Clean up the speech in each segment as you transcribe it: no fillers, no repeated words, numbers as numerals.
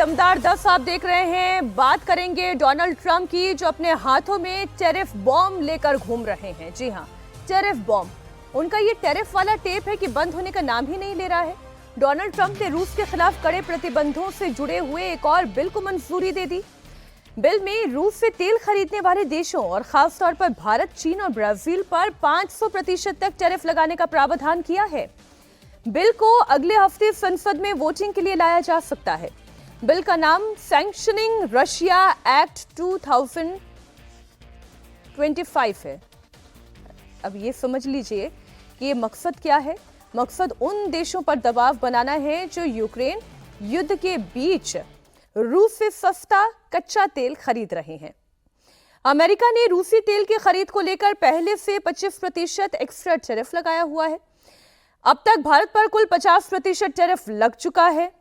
दमदार 10 आप देख रहे हैं। बात करेंगे डोनाल्ड ट्रंप की, जो अपने हाथों में टेरिफ बॉम्ब लेकर घूम रहे हैं। जी हां, टेरिफ बॉम्ब। उनका ये टेरिफ वाला टेप है कि बंद होने का नाम ही नहीं ले रहा है। डोनाल्ड ट्रंप ने रूस के खिलाफ कड़े प्रतिबंधों से जुड़े हुए एक और बिल को मंजूरी दे दी। बिल में रूस से तेल खरीदने वाले देशों और खासतौर पर भारत, चीन और ब्राजील पर 500% तक टेरिफ लगाने का प्रावधान किया है। बिल को अगले हफ्ते संसद में वोटिंग के लिए लाया जा सकता है। बिल का नाम सैंक्शनिंग रशिया एक्ट 2025 है। अब ये समझ लीजिए कि ये मकसद क्या है। मकसद उन देशों पर दबाव बनाना है जो यूक्रेन युद्ध के बीच रूस से सस्ता कच्चा तेल खरीद रहे हैं। अमेरिका ने रूसी तेल की खरीद को लेकर पहले से 25% एक्स्ट्रा टेरिफ लगाया हुआ है। अब तक भारत पर कुल 50% टेरिफ लग चुका है।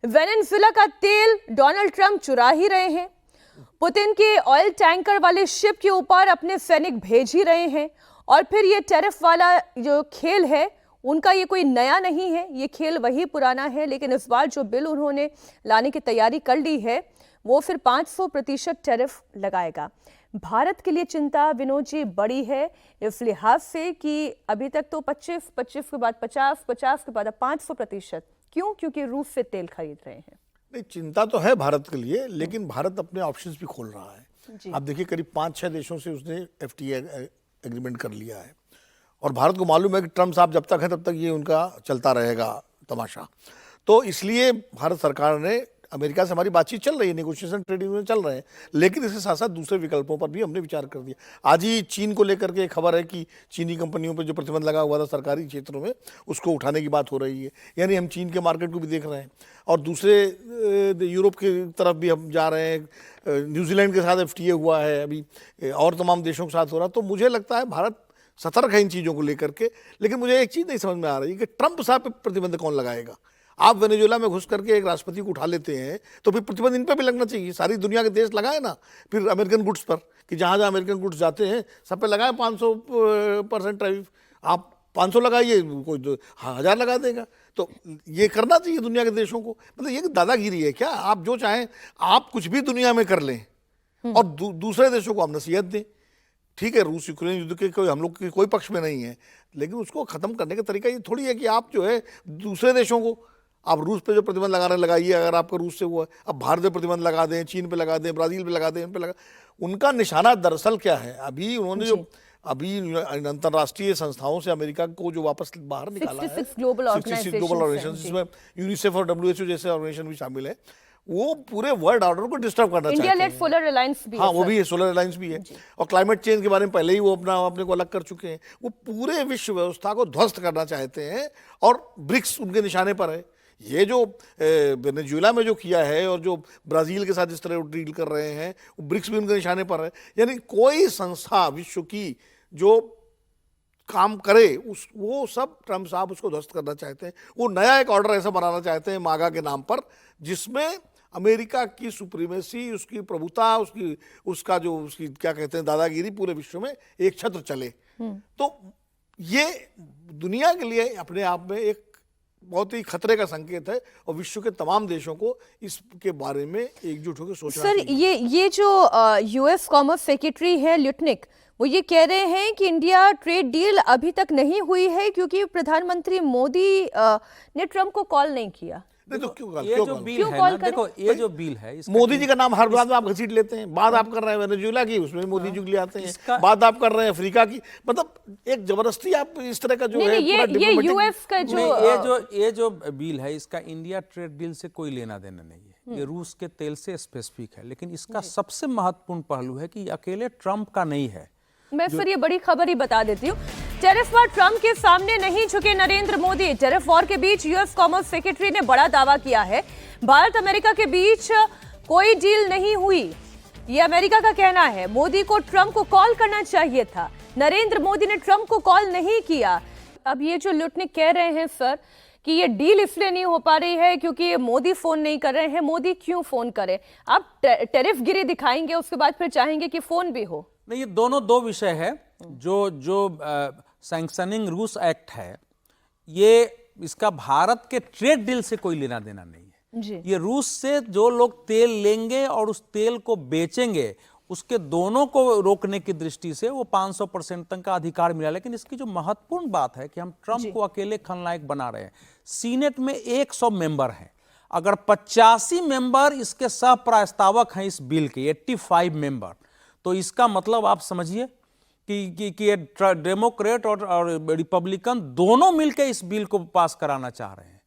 वेनेजुएला का तेल डोनाल्ड ट्रंप चुरा ही रहे हैं। पुतिन के ऑयल टैंकर वाले शिप के ऊपर अपने सैनिक भेज ही रहे हैं। और फिर ये टेरिफ वाला जो खेल है, उनका ये कोई नया नहीं है, ये खेल वही पुराना है। लेकिन इस बार जो बिल उन्होंने लाने की तैयारी कर ली है, वो फिर 500% टेरिफ लगाएगा। भारत के लिए चिंता विनोद जी बड़ी है इस लिहाज से कि अभी तक तो 25 के बाद 50 के बाद 500%। क्यों? क्योंकि रूस से तेल खरीद रहे हैं। नहीं, चिंता तो है भारत के लिए, लेकिन भारत अपने ऑप्शंस भी खोल रहा है। आप देखिए, करीब 5-6 देशों से उसने FTA एग्रीमेंट कर लिया है। और भारत को मालूम है कि ट्रंप साहब जब तक है तब तक ये उनका चलता रहेगा तमाशा। तो इसलिए भारत सरकार ने, अमेरिका से हमारी बातचीत चल रही है, नेगोशिएशन ट्रेड यूनियन चल रहे हैं, लेकिन इसके साथ साथ दूसरे विकल्पों पर भी हमने विचार कर दिया। आज ही चीन को लेकर के खबर है कि चीनी कंपनियों पर जो प्रतिबंध लगा हुआ था सरकारी क्षेत्रों में, उसको उठाने की बात हो रही है। यानी हम चीन के मार्केट को भी देख रहे हैं। और दूसरे यूरोप की तरफ भी हम जा रहे हैं। न्यूजीलैंड के साथ FTA हुआ है, अभी और तमाम देशों के साथ हो रहा। तो मुझे लगता है भारत सतर्क है इन चीज़ों को लेकर के। लेकिन मुझे एक चीज़ नहीं समझ में आ रही कि ट्रंप साहब पे प्रतिबंध कौन लगाएगा। आप वेनेजुएला में घुस करके एक राष्ट्रपति को उठा लेते हैं, तो फिर प्रतिबंध इन पर भी लगना चाहिए। सारी दुनिया के देश लगाए ना, फिर अमेरिकन गुड्स पर, कि जहाँ जहाँ अमेरिकन गुड्स जाते हैं सब पे लगाए 500% टैरिफ। आप 500 लगाइए, कोई 1000 लगा देगा। तो ये करना चाहिए दुनिया के देशों को। मतलब ये दादागिरी है क्या? आप जो चाहें आप कुछ भी दुनिया में कर लें और दूसरे देशों को आप नसीहत दें। ठीक है, रूस यूक्रेन युद्ध के कोई हम लोग के कोई पक्ष में नहीं है, लेकिन उसको ख़त्म करने का तरीका ये थोड़ी है कि आप जो है दूसरे देशों को, आप रूस पे जो प्रतिबंध लगा रहे हैं लगाइए, अगर आपका रूस से हुआ है। अब भारत पे प्रतिबंध लगा दें, चीन पे लगा दें, ब्राज़ील पे लगा दें, इन पे लगा। उनका निशाना दरअसल क्या है? अभी उन्होंने जो अंतर्राष्ट्रीय संस्थाओं से अमेरिका को जो वापस बाहर निकाला है, 66 ग्लोबल ऑर्गेनाइजेशन, जिसमें यूनिसेफ और WHO जैसे ऑर्गेनाइजेशन भी शामिल है, वो पूरे वर्ल्ड ऑर्डर को डिस्टर्ब करना चाहते हैं। इंडिया लेड सोलर अलायंस भी है। हाँ, वो भी है, सोलर अलायंस भी है। और क्लाइमेट चेंज के बारे में पहले ही वो अपने को अलग कर चुके हैं। वो पूरे विश्व व्यवस्था को ध्वस्त करना चाहते हैं और ब्रिक्स उनके निशाने पर है। ये जो वेनेजुएला में जो किया है और जो ब्राज़ील के साथ जिस तरह डील कर रहे हैं, वो ब्रिक्स भी उनके निशाने पर है। यानी कोई संस्था विश्व की जो काम करे वो सब ट्रंप साहब उसको ध्वस्त करना चाहते हैं। वो नया एक ऑर्डर ऐसा बनाना चाहते हैं मागा के नाम पर, जिसमें अमेरिका की सुप्रीमेसी, उसकी प्रभुता, उसका जो उसकी क्या कहते हैं दादागिरी पूरे विश्व में एक छत्र चले। तो ये दुनिया के लिए अपने आप में एक बहुत ही खतरे का संकेत है और विश्व के तमाम देशों को इसके बारे में एकजुट होकर सोचना चाहिए। सर, ये जो US कॉमर्स सेक्रेटरी है ल्यूटनिक, वो ये कह रहे हैं कि इंडिया ट्रेड डील अभी तक नहीं हुई है क्योंकि प्रधानमंत्री मोदी ने ट्रंप को कॉल नहीं किया। नहीं तो क्यों ये जो बिल है ना, देखो ये जो बिल है, मोदी जी का नाम हर बात में आप घसीट लेते हैं। बात आप कर रहे हैं वेनेजुएला की, उसमें मोदी जी ले आते हैं। बात आप कर रहे हैं अफ्रीका की, मतलब एक जबरदस्ती आप इस तरह का जो है ये US का ये जो बिल है, इसका इंडिया ट्रेड डील से कोई लेना देना नहीं है। ये रूस के तेल से स्पेसिफिक है। लेकिन इसका सबसे महत्वपूर्ण पहलू है कि अकेले ट्रंप का नहीं है। मैं फिर ये बड़ी खबर ही बता देती हूँ। टेरिफ वॉर, ट्रंप के सामने नहीं झुके नरेंद्र मोदी। टेरिफ वॉर के बीच US कॉमर्स सेक्रेटरी ने बड़ा दावा किया है, भारत अमेरिका के बीच कोई डील नहीं हुई। ये अमेरिका का कहना है। मोदी को ट्रंप को कॉल करना चाहिए था, नरेंद्र मोदी ने ट्रंप को कॉल नहीं किया। अब ये जो लुटनिक कह रहे हैं सर कि ये डील इसलिए नहीं हो पा रही है क्योंकि मोदी फोन नहीं कर रहे हैं। मोदी क्यों फोन करे? आप टेरिफ गिरी दिखाएंगे, उसके बाद फिर चाहेंगे कि फोन भी हो। नहीं, ये दोनों दो विषय है। जो सैंक्शनिंग रूस एक्ट है, ये इसका भारत के ट्रेड डील से कोई लेना देना नहीं है। जी। ये रूस से जो लोग तेल लेंगे और उस तेल को बेचेंगे, उसके दोनों को रोकने की दृष्टि से वो 500% तक का अधिकार मिला। लेकिन इसकी जो महत्वपूर्ण बात है कि हम ट्रंप को अकेले खलनायक बना रहे हैं। सीनेट में 100 मेंबर हैं, अगर 85 मेंबर इसके सह प्रस्तावक हैं इस बिल के, 85 मेंबर, तो इसका मतलब आप समझिए कि डेमोक्रेट और रिपब्लिकन दोनों मिलकर इस बिल को पास कराना चाह रहे हैं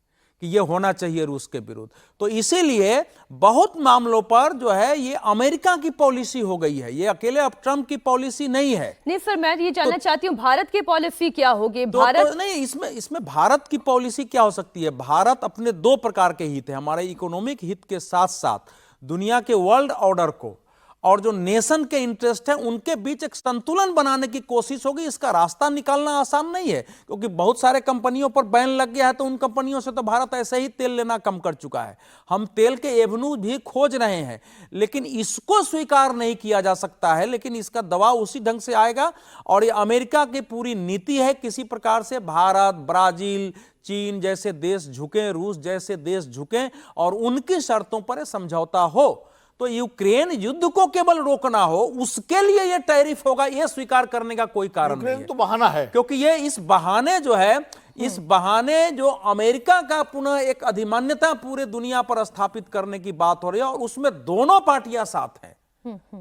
कि ये होना चाहिए रूस के विरुद्ध। तो इसीलिए बहुत मामलों पर जो है ये अमेरिका की पॉलिसी हो गई है, ये अकेले अब ट्रंप की पॉलिसी नहीं है। नहीं सर, मैं ये जानना चाहती हूँ भारत की पॉलिसी क्या होगी? भारत नहीं, इसमें भारत की पॉलिसी क्या हो सकती है? भारत अपने दो प्रकार के हित है, हमारे इकोनॉमिक हित के साथ साथ दुनिया के वर्ल्ड ऑर्डर को और जो नेशन के इंटरेस्ट है उनके बीच एक संतुलन बनाने की कोशिश होगी। इसका रास्ता निकालना आसान नहीं है, क्योंकि बहुत सारे कंपनियों पर बैन लग गया है, तो उन कंपनियों से तो भारत ऐसे ही तेल लेना कम कर चुका है। हम तेल के एवेन्यू भी खोज रहे हैं, लेकिन इसको स्वीकार नहीं किया जा सकता है। लेकिन इसका दबाव उसी ढंग से आएगा, और ये अमेरिका की पूरी नीति है किसी प्रकार से भारत, ब्राजील, चीन जैसे देश झुकें, रूस जैसे देश झुकें और उनकी शर्तों पर समझौता हो। तो यूक्रेन युद्ध को केवल रोकना हो, उसके लिए यह टैरिफ होगा, यह स्वीकार करने का कोई कारण नहीं है। तो बहाना है, क्योंकि ये इस बहाने जो है, इस बहाने जो अमेरिका का पुनः एक अधिमान्यता पूरे दुनिया पर स्थापित करने की बात हो रही है, और उसमें दोनों पार्टियां साथ हैं।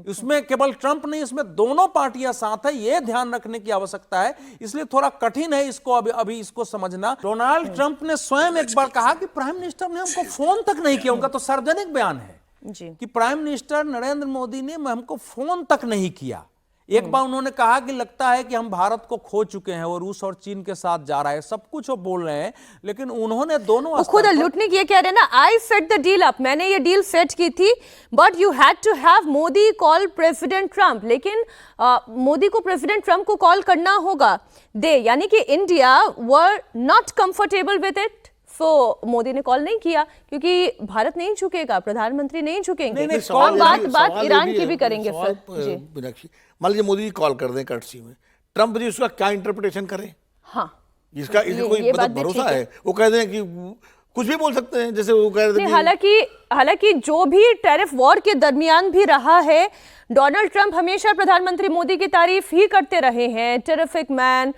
इसमें केवल ट्रंप नहीं, इसमें दोनों पार्टियां साथ है, यह ध्यान रखने की आवश्यकता है। इसलिए थोड़ा कठिन है इसको अभी इसको समझना। डोनाल्ड ट्रंप ने स्वयं एक बार कहा कि प्राइम मिनिस्टर ने हमको फोन तक नहीं किया, उनका तो सार्वजनिक बयान है जी। कि प्राइम मिनिस्टर नरेंद्र मोदी ने हमको फोन तक नहीं किया। एक बार उन्होंने कहा कि लगता है कि हम भारत को खो चुके हैं, वो रूस और चीन के साथ जा रहा है, सब कुछ वो बोल रहे हैं, लेकिन उन्होंने दोनों खुद लुटने की कह रहे हैं ना, I set the deal up, मैंने ये डील सेट की थी, but you had to have Modi call president Trump. लेकिन मोदी को प्रेसिडेंट ट्रंप को कॉल करना होगा, यानी कि India were not comfortable with it, so Modi ने कॉल नहीं किया, क्योंकि भारत नहीं झुकेगा, प्रधानमंत्री नहीं झुकेंगे। हम बात ईरान की भी करेंगे फिर जी। मान लीजिए मोदी जी कॉल कर दें कर्टसी में, ट्रंप जी उसका क्या इंटरप्रिटेशन करें? हाँ, इसका कोई मतलब भरोसा है? वो कह दें कि कुछ भी बोल सकते हैं, जैसे वो कह रहे थे। हालांकि जो भी टैरिफ वॉर के दरमियान भी रहा है, डोनाल्ड ट्रंप हमेशा प्रधानमंत्री मोदी की तारीफ ही करते रहे हैं, terrific man,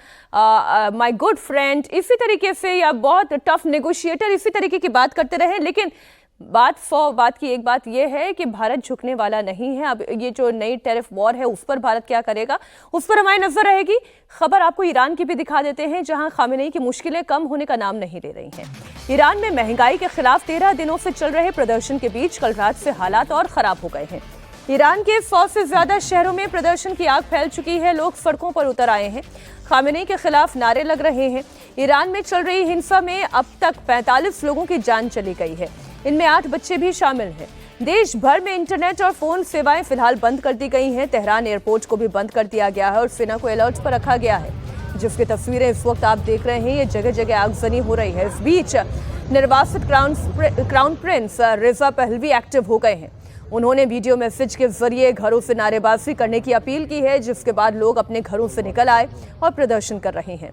my good friend, इसी तरीके से, या बहुत टफ नेगोशिएटर, इसी तरीके की बात करते रहे। लेकिन बात की एक बात यह है कि भारत झुकने वाला नहीं है। अब ये जो नई टैरिफ वॉर है उस पर भारत क्या करेगा, उस पर हमारी नजर रहेगी। खबर आपको ईरान की भी दिखा देते हैं, जहां खामेनेई की मुश्किलें कम होने का नाम नहीं ले रही हैं। ईरान में महंगाई के खिलाफ 13 दिनों से चल रहे प्रदर्शन के बीच कल रात से हालात और खराब हो गए हैं। ईरान के 100 से ज्यादा शहरों में प्रदर्शन की आग फैल चुकी है, लोग सड़कों पर उतर आए हैं, खामेनेई के खिलाफ नारे लग रहे हैं। ईरान में चल रही हिंसा में अब तक 45 लोगों की जान चली गई है, इनमें 8 बच्चे भी शामिल हैं। देश भर में इंटरनेट और फोन सेवाएं फिलहाल बंद कर दी गई हैं। तेहरान एयरपोर्ट को भी बंद कर दिया गया है और सेना को अलर्ट पर रखा गया है, जिसकी तस्वीरें इस वक्त आप देख रहे हैं। ये जगह जगह आगजनी हो रही है। इस बीच निर्वासित क्राउन प्रिंस रिजा पहलवी एक्टिव हो गए हैं। उन्होंने वीडियो मैसेज के जरिए घरों से नारेबाजी करने की अपील की है, जिसके बाद लोग अपने घरों से निकल आए और प्रदर्शन कर रहे हैं।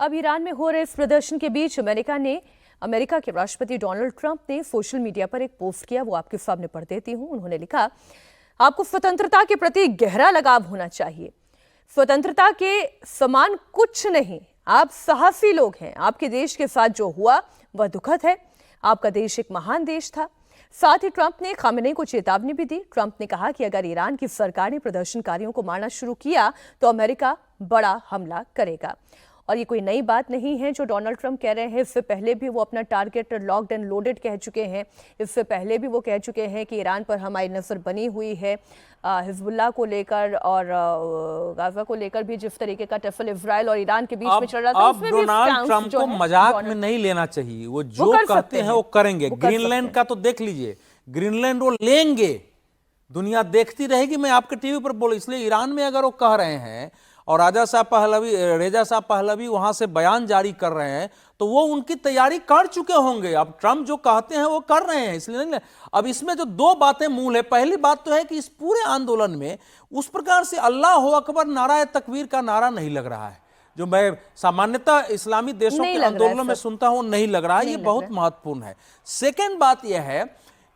अब ईरान में हो रहे इस प्रदर्शन के बीच अमेरिका के राष्ट्रपति डोनाल्ड ट्रंप ने सोशल मीडिया पर एक पोस्ट किया, वो आपके सामने पढ़ देती हूं। उन्होंने लिखा, आपको स्वतंत्रता के प्रति गहरा लगाव होना चाहिए। स्वतंत्रता के समान कुछ नहीं, आप साहसी लोग हैं। आपके देश के साथ जो हुआ वह दुखद है। आपका देश एक महान देश था। साथ ही ट्रंप ने खामेनेई को चेतावनी भी दी। ट्रंप ने कहा कि अगर ईरान की सरकार ने प्रदर्शनकारियों को मारना शुरू किया तो अमेरिका बड़ा हमला करेगा। और ये कोई नई बात नहीं है जो डोनाल्ड ट्रंप कह रहे हैं। इससे पहले भी वो अपना टारगेट लॉक्ड एंड लोडेड कह चुके हैं। इससे पहले भी वो कह चुके हैं कि ईरान पर हमारी नज़र बनी हुई है। हिजबुल्लाह को लेकर और गाजा को लेकर भी जिस तरीके का टफल इजराइल और ईरान के बीच में चल रहा था, अब उसमें भी डोनाल्ड स्टांस ट्रंप जो को है मजाक में नहीं लेना चाहिए। वो जो कर कहते सकते हैं हैं, वो करेंगे। वो कर ग्रीनलैंड सकते का तो देख लीजिए, ग्रीनलैंड वो लेंगे, दुनिया देखती रहेगी। मैं आपके टीवी पर बोल, इसलिए ईरान में अगर वो कह रहे हैं और रेजा शाह पहलवी वहां से बयान जारी कर रहे हैं, तो वो उनकी तैयारी कर चुके होंगे। अब ट्रंप जो कहते हैं वो कर रहे हैं, इसलिए नहीं। अब इसमें जो दो बातें मूल है, पहली बात तो है कि इस पूरे आंदोलन में उस प्रकार से अल्लाह अकबर नारा तकबीर का नारा नहीं लग रहा है, जो मैं सामान्यतः इस्लामी देशों के आंदोलनों में सुनता हूं, नहीं लग रहा है। ये बहुत महत्वपूर्ण है। सेकेंड बात यह है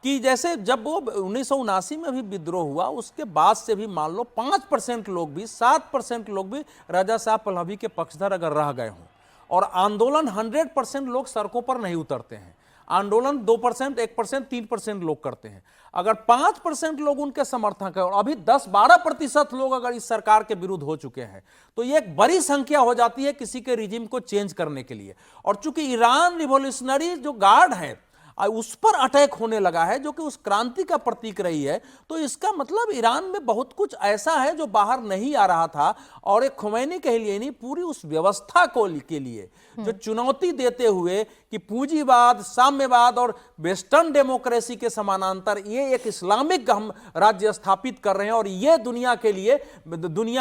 कि जैसे जब वो 1979 में भी विद्रोह हुआ, उसके बाद से भी मान लो 5% लोग भी, 7% लोग भी रजा शाह पहलवी के पक्षधर अगर रह गए हों, और आंदोलन 100% लोग सड़कों पर नहीं उतरते हैं। आंदोलन 2%, 1%, 3% लोग करते हैं। अगर 5% लोग उनके समर्थक हैं और अभी 10-12% लोग अगर इस सरकार के विरुद्ध हो चुके हैं, तो ये एक बड़ी संख्या हो जाती है किसी के रिजीम को चेंज करने के लिए। और चूंकि ईरान रिवॉल्यूशनरी जो गार्ड है उस पर अटैक होने लगा है, जो कि उस क्रांति का प्रतीक रही है, तो इसका मतलब ईरान में बहुत कुछ ऐसा है जो बाहर नहीं आ रहा था। और एक खुमैनी के लिए नहीं, पूरी उस व्यवस्था को के लिए जो चुनौती देते हुए कि पूंजीवाद, साम्यवाद और वेस्टर्न डेमोक्रेसी के समानांतर ये एक इस्लामिक हम राज्य स्थापित कर रहे हैं, और ये दुनिया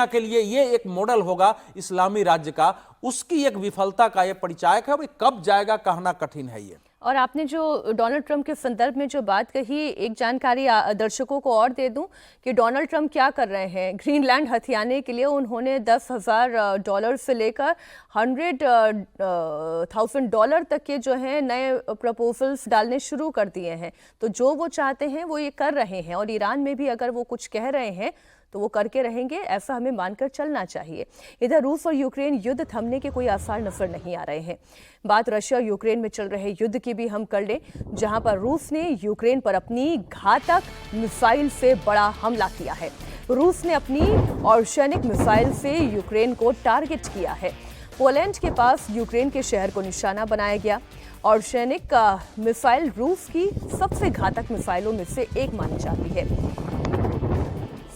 के लिए ये एक मॉडल होगा इस्लामी राज्य का, उसकी एक विफलता का ये परिचायक है। कब जाएगा कहना कठिन है ये। और आपने जो डोनाल्ड ट्रंप के संदर्भ में जो बात कही, एक जानकारी दर्शकों को और दे दूं कि डोनाल्ड ट्रंप क्या कर रहे हैं। ग्रीनलैंड हथियाने के लिए उन्होंने $10,000 से लेकर $100,000 तक के जो हैं नए प्रपोजल्स डालने शुरू कर दिए हैं। तो जो वो चाहते हैं वो ये कर रहे हैं, और ईरान में भी अगर वो कुछ कह रहे हैं तो वो करके रहेंगे, ऐसा हमें मानकर चलना चाहिए। इधर रूस और यूक्रेन युद्ध थमने के कोई आसार नजर नहीं आ रहे हैं। बात रशिया यूक्रेन में चल रहे युद्ध की भी हम कर लें, जहां पर रूस ने यूक्रेन पर अपनी घातक मिसाइल से बड़ा हमला किया है। रूस ने अपनी ऑर्शेनिक मिसाइल से यूक्रेन को टारगेट किया है। पोलैंड के पास यूक्रेन के शहर को निशाना बनाया गया। ऑर्शेनिक मिसाइल रूस की सबसे घातक मिसाइलों में से एक मानी जाती है।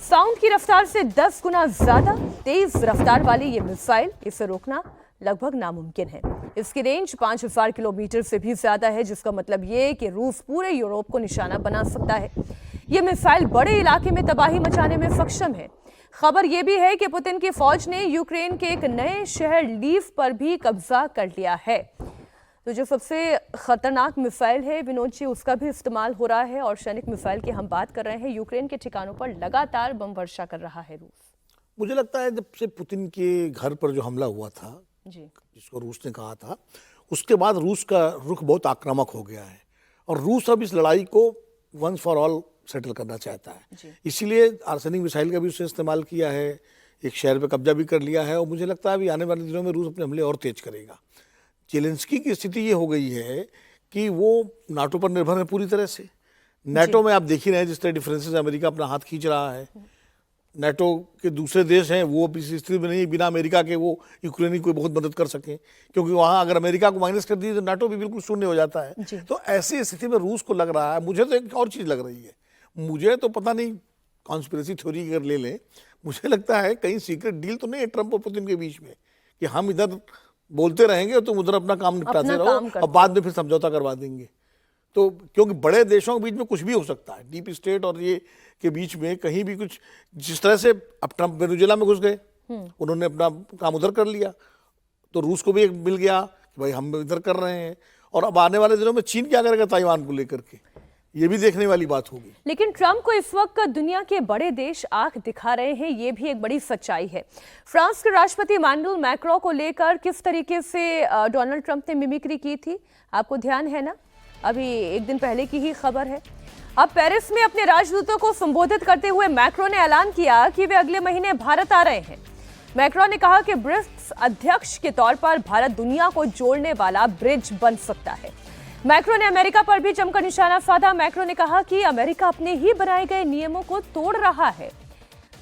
साउंड की रफ्तार से 10 गुना ज्यादा तेज रफ्तार वाली ये मिसाइल, इसे रोकना लगभग नामुमकिन है। इसकी रेंज 5000 किलोमीटर से भी ज्यादा है, जिसका मतलब ये कि रूस पूरे यूरोप को निशाना बना सकता है। ये मिसाइल बड़े इलाके में तबाही मचाने में सक्षम है। खबर यह भी है कि पुतिन की फौज ने यूक्रेन के एक नए शहर लीव पर भी कब्जा कर लिया है। तो जो सबसे खतरनाक मिसाइल है विनोद जी, उसका भी इस्तेमाल हो रहा है। और सैनिक मिसाइल की हम बात कर रहे हैं। यूक्रेन के ठिकानों पर लगातार बम वर्षा कर रहा है रूस। मुझे लगता है जब से पुतिन के घर पर जो हमला हुआ था जी, जिसको रूस ने कहा था, उसके बाद रूस का रुख बहुत आक्रामक हो गया है, और रूस अब इस लड़ाई को वंस फॉर ऑल सेटल करना चाहता है। इसीलिए आर्सेनिक मिसाइल का भी उसने इस्तेमाल किया है, एक शहर पे कब्जा भी कर लिया है, और मुझे लगता है अभी आने वाले दिनों में रूस अपने हमले और तेज करेगा। जेलेंस्की की स्थिति ये हो गई है कि वो नाटो पर निर्भर है पूरी तरह से। नाटो में आप देख ही रहे हैं जिस तरह डिफरेंसेस अमेरिका अपना हाथ खींच रहा है। नाटो के दूसरे देश हैं वो इस स्थिति में नहीं, बिना अमेरिका के वो यूक्रेन की कोई बहुत मदद कर सकें, क्योंकि वहाँ अगर अमेरिका को माइनस कर दी तो नाटो भी बिल्कुल शून्य हो जाता है। तो ऐसी स्थिति में रूस को लग रहा है, मुझे तो एक और चीज़ लग रही है, मुझे तो पता नहीं कॉन्स्पिरेसी थ्योरी अगर ले लें, मुझे लगता है कहीं सीक्रेट डील तो नहीं है ट्रंप और पुतिन के बीच में कि हम इधर बोलते रहेंगे और तुम उधर अपना काम निपटाते रहो और बाद में फिर समझौता करवा देंगे। तो क्योंकि बड़े देशों के बीच में कुछ भी हो सकता है, डीप स्टेट और ये के बीच में कहीं भी कुछ, जिस तरह से अब ट्रंप वेनेजुएला में घुस गए, उन्होंने अपना काम उधर कर लिया, तो रूस को भी एक मिल गया कि भाई हम इधर कर रहे हैं। और अब आने वाले दिनों में चीन क्या करेगा ताइवान को लेकर के, ये भी देखने वाली बात होगी। लेकिन ट्रंप को इस वक्त दुनिया के बड़े देश आंख दिखा रहे हैं, ये भी एक बड़ी सच्चाई है। फ्रांस के राष्ट्रपति इमानुएल मैक्रों को लेकर किस तरीके से डोनाल्ड ट्रंप ने मिमिक्री की थी, आपको ध्यान है ना? अभी एक दिन पहले की ही खबर है। अब पेरिस में अपने राजदूतों को संबोधित करते हुए मैक्रों ने ऐलान किया कि वे अगले महीने भारत आ रहे हैं। मैक्रों ने कहा कि ब्रिक्स अध्यक्ष के तौर पर भारत दुनिया को जोड़ने वाला ब्रिज बन सकता है। मैक्रों ने अमेरिका पर भी जमकर निशाना साधा। मैक्रों ने कहा कि अमेरिका अपने ही बनाए गए नियमों को तोड़ रहा है।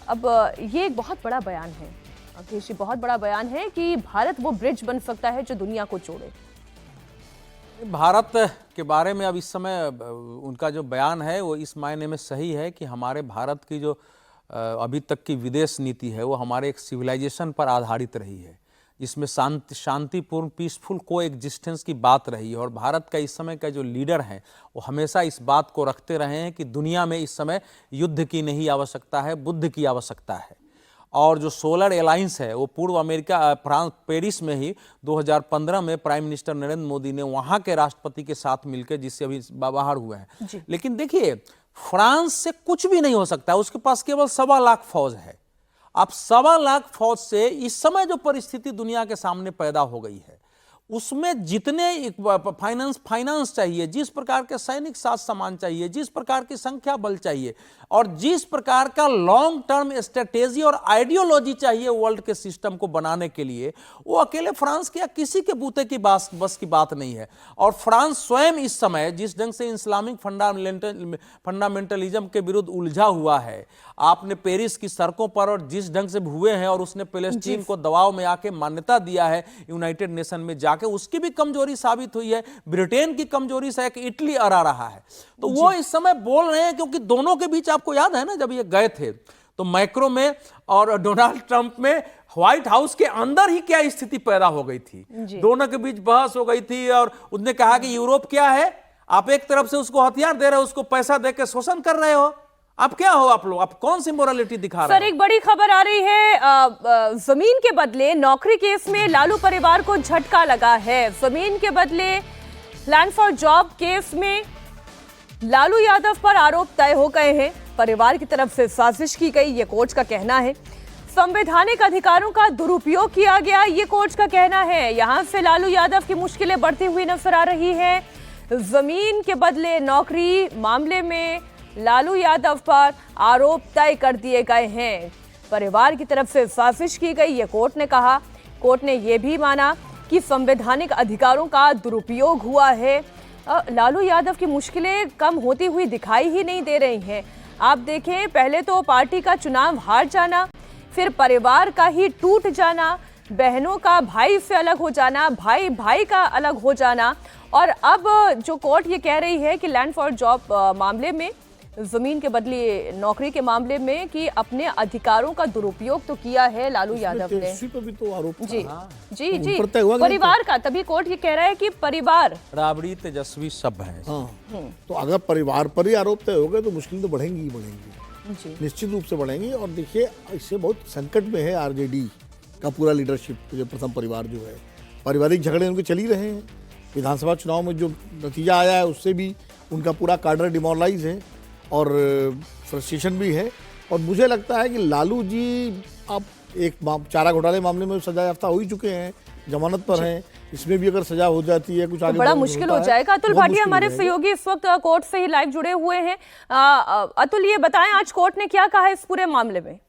अब ये एक बहुत बड़ा बयान है अखिलेश जी, बहुत बड़ा बयान है कि भारत वो ब्रिज बन सकता है जो दुनिया को जोड़े। भारत के बारे में अब इस समय उनका जो बयान है वो इस मायने में सही है कि हमारे भारत की जो अभी तक की विदेश नीति है वो हमारे एक सिविलाइजेशन पर आधारित रही है, जिसमें शांतिपूर्ण पीसफुल को एग्जिस्टेंस की बात रही है। और भारत का इस समय का जो लीडर हैं वो हमेशा इस बात को रखते रहे हैं कि दुनिया में इस समय युद्ध की नहीं आवश्यकता है, बुद्ध की आवश्यकता है। और जो सोलर अलायंस है वो पूर्व अमेरिका फ्रांस पेरिस में ही 2015 में प्राइम मिनिस्टर नरेंद्र मोदी ने वहाँ के राष्ट्रपति के साथ मिलकर, जिससे अभी बाहर हुए हैं। लेकिन देखिए, फ्रांस से कुछ भी नहीं हो सकता है, उसके पास केवल 1.25 लाख फौज है। अब 1.25 लाख फौज से इस समय जो परिस्थिति दुनिया के सामने पैदा हो गई है उसमें जितने फाइनेंस चाहिए, जिस प्रकार के सैनिक साज सामान चाहिए, जिस प्रकार की संख्या बल चाहिए और जिस प्रकार का लॉन्ग टर्म स्ट्रेटेजी और आइडियोलॉजी चाहिए वर्ल्ड के सिस्टम को बनाने के लिए, वो अकेले फ्रांस के या किसी के बूते की बस की बात नहीं है। और फ्रांस स्वयं इस समय जिस ढंग से इस्लामिक फंडामेंटलिज्म के विरुद्ध उलझा हुआ है, आपने पेरिस की सड़कों पर और जिस ढंग से हुए हैं और उसने पैलेस्टीन को दबाव में आके मान्यता दिया है यूनाइटेड नेशन में जाके, उसकी भी कमजोरी साबित हुई है। ब्रिटेन की कमजोरी से एक इटली अरा रहा है। तो वो इस समय बोल रहे हैं, क्योंकि दोनों के बीच आपको याद है ना, जब ये गए थे तो मैक्रो में और डोनाल्ड ट्रंप में व्हाइट हाउस के अंदर ही क्या स्थिति पैदा हो गई थी, दोनों के बीच बहस हो गई थी। और उसने कहा कि यूरोप क्या है, आप एक तरफ से उसको हथियार दे रहे हो, उसको पैसा देकर शोषण कर रहे हो, आप क्या हो, आप लोग, आप कौन सी मोरालिटी दिखा रहे हो? सर, एक बड़ी खबर आ रही है, जमीन के बदले नौकरी केस में लालू परिवार को झटका लगा है। जमीन के बदले लैंड फॉर जॉब केस में लालू यादव पर आरोप तय हो गए हैं। परिवार की तरफ से साजिश की गई, ये कोर्ट का कहना है। संवैधानिक अधिकारों का दुरुपयोग किया गया, ये कोर्ट का कहना है। यहां से लालू यादव की मुश्किलें बढ़ती हुई नजर आ रही है। जमीन के बदले नौकरी मामले में लालू यादव पर आरोप तय कर दिए गए हैं। परिवार की तरफ से साजिश की गई, ये कोर्ट ने कहा। कोर्ट ने यह भी माना कि संवैधानिक अधिकारों का दुरुपयोग हुआ है। लालू यादव की मुश्किलें कम होती हुई दिखाई ही नहीं दे रही हैं। आप देखें, पहले तो पार्टी का चुनाव हार जाना, फिर परिवार का ही टूट जाना, बहनों का भाई से अलग हो जाना, भाई भाई का अलग हो जाना, और अब जो कोर्ट ये कह रही है कि लैंड फॉर जॉब मामले में, जमीन के बदले नौकरी के मामले में, कि अपने अधिकारों का दुरुपयोग तो किया है लालू यादव ने। इसी पर भी तो आरोप था। जी जी, ऊपर तय हुआ कि परिवार का, तभी कोर्ट ये कह रहा है कि परिवार राबड़ी तेजस्वी सब है। तो अगर परिवार पर ही आरोप तय हो गए तो मुश्किल तो बढ़ेंगी ही बढ़ेंगी, निश्चित रूप से बढ़ेंगी। और देखिए, इससे बहुत संकट में है आरजेडी का पूरा लीडरशिप। जो प्रथम परिवार जो है, पारिवारिक झगड़े उनके चल ही रहे हैं। विधानसभा चुनाव में जो नतीजा आया है उससे भी उनका पूरा कार्डर डिमोरलाइज है और फ्रस्ट्रेशन भी है। और मुझे लगता है कि लालू जी अब एक चारा घोटाले मामले में सजा याफ्ता हो ही चुके हैं, जमानत पर हैं। इसमें भी अगर सजा हो जाती है कुछ आगे, तो बड़ा मुश्किल हो जाएगा। अतुल भाटिया हमारे सहयोगी इस वक्त कोर्ट से ही लाइव जुड़े हुए हैं। अतुल, ये बताएं आज कोर्ट ने क्या कहा इस पूरे मामले में?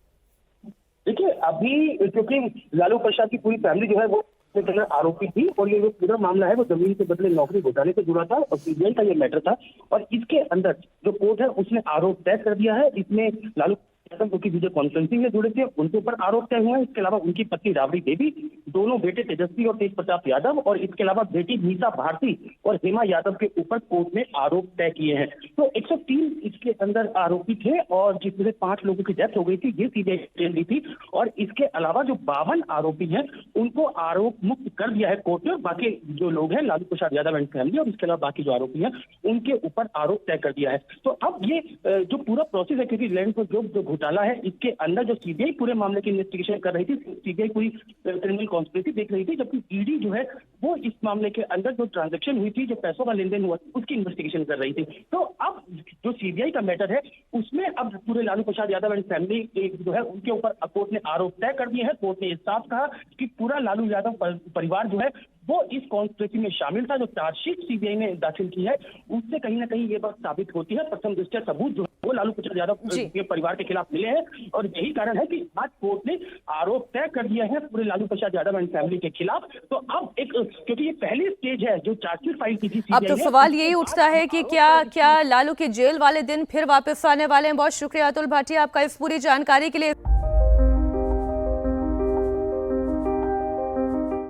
देखिए, अभी क्योंकि लालू प्रसाद की पूरी फैमिली जो है वो आरोपी थी और ये जो पूरा मामला है वो जमीन के बदले नौकरी घोटाले से जुड़ा था और सीबीआई का ये मैटर था। और इसके अंदर जो कोर्ट है उसने आरोप तय कर दिया है। इसमें लालू क्योंकि वीडियो कॉन्फ्रेंसिंग में जुड़े थे, उनके ऊपर आरोप तय हुआ है। इसके अलावा उनकी पत्नी राबड़ी देवी, दोनों बेटे तेजस्वी और तेज प्रताप यादव, और इसके अलावा बेटी मीसा भारती और हेमा यादव के ऊपर कोर्ट ने आरोप तय किए हैं। तो 103 इसके अंदर आरोपी थे और जिसमें 5 लोगों की डेथ हो गई थी, ये सीबीआई दी थी। और इसके अलावा जो 52 आरोपी हैं उनको आरोप मुक्त कर दिया है कोर्ट ने। बाकी जो लोग हैं, लालू प्रसाद यादव एंड फैमिली, और इसके अलावा बाकी जो आरोपी हैं उनके ऊपर आरोप तय कर दिया है। तो अब ये जो पूरा प्रोसेस है, क्योंकि लैंड फॉर जॉब जो घोटाला है, इसके अंदर जो सीबीआई पूरे मामले की इन्वेस्टिगेशन कर रही थी, सीबीआई पूरी क्रिमिनल कॉन्स्पिरेसी देख रही थी, जबकि ईडी जो है वो इस मामले के अंदर जो ट्रांजैक्शन हुई थी, जो पैसों का लेन देन हुआ, उसकी इन्वेस्टिगेशन कर रही थी। तो अब जो सीबीआई का मैटर है उसमें अब पूरे लालू प्रसाद यादव एंड फैमिली जो है उनके ऊपर कोर्ट ने आरोप तय कर दिए हैं। कोर्ट ने साफ कहा कि पूरा लालू यादव परिवार जो है वो इस कॉन्स्पिरेसी में शामिल था। जो चार्जशीट सीबीआई ने दाखिल की है उससे कहीं ना कहीं ये बात साबित होती है। प्रथम दृष्टया सबूत जो वो लालू प्रसाद यादव के परिवार के खिलाफ मिले हैं और यही कारण है कि आज कोर्ट ने आरोप तय कर दिया है पूरे लालू प्रसाद यादव एंड फैमिली के खिलाफ। तो अब एक, क्योंकि ये पहली स्टेज है जो चार्जशीट फाइल की थी, अब तो सवाल यही उठता है कि क्या लालू के जेल वाले दिन फिर वापस आने वाले हैं? बहुत शुक्रिया अतुल भाटिया आपका इस पूरी जानकारी के लिए।